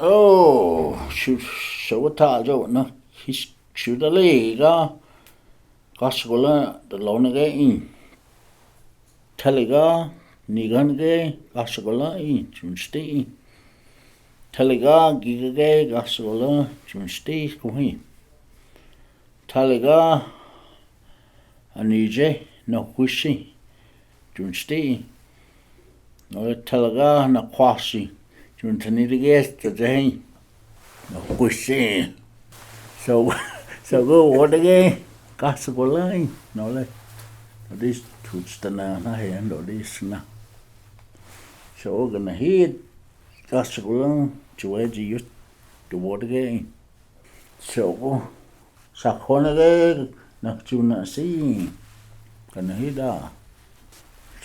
Oh, så tager jo nå skjuterlega kaskulla dolonege in taliga nigange kaskulla in chunsti taliga gigage kaskulla chunsti kuhi taliga anije no kushi chunsti no taliga na kwasi chuntanige tadei no kushi so go watage kaskulla in no le this tutstana na hen do this na so gonna hit kaskulla chueji just to watage so sakhonage na chuna si gonna hit da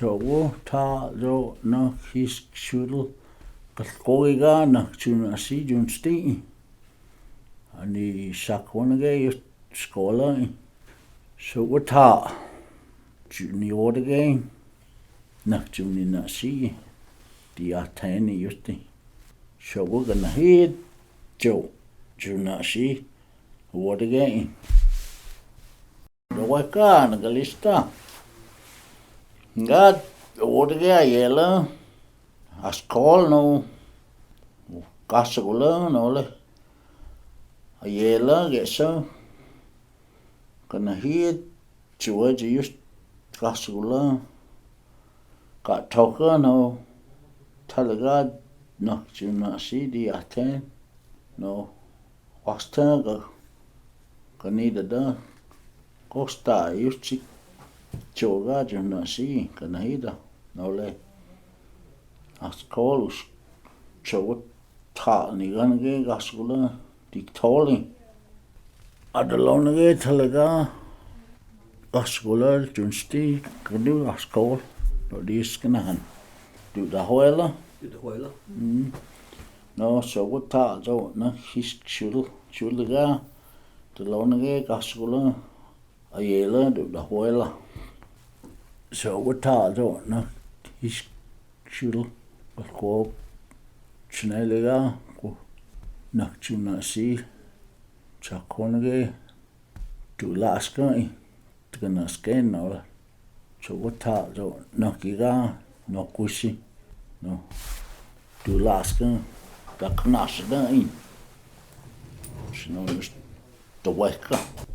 so ta zo na his shudel kalkoiga na chuna si junsti ani sakhonage just skola so ta juni watage na juni na si di atani justi so we're gonna hit jo juna si watage the waka na galista gat watage ayela askol no kasagula no le ayela gesa gonna hit chuaji just kasagula ka toka no talaga no juna si di aten no wasta ga kanida da costa yuchi choga juna si kanida no le askolus chot ta ni gange gasgula diktoli adalonage talaga gasgula junsti kanu askol no diskanahan du da hoela no so what ta zo na his chulga de lonage gasgula ayela du da hoela so what ta zo na his chul ko chnelega ko nakchuna si chakonage du laska tgana sken no so what ta zo nakiga no kushi no du laska da knash da in so no just the weka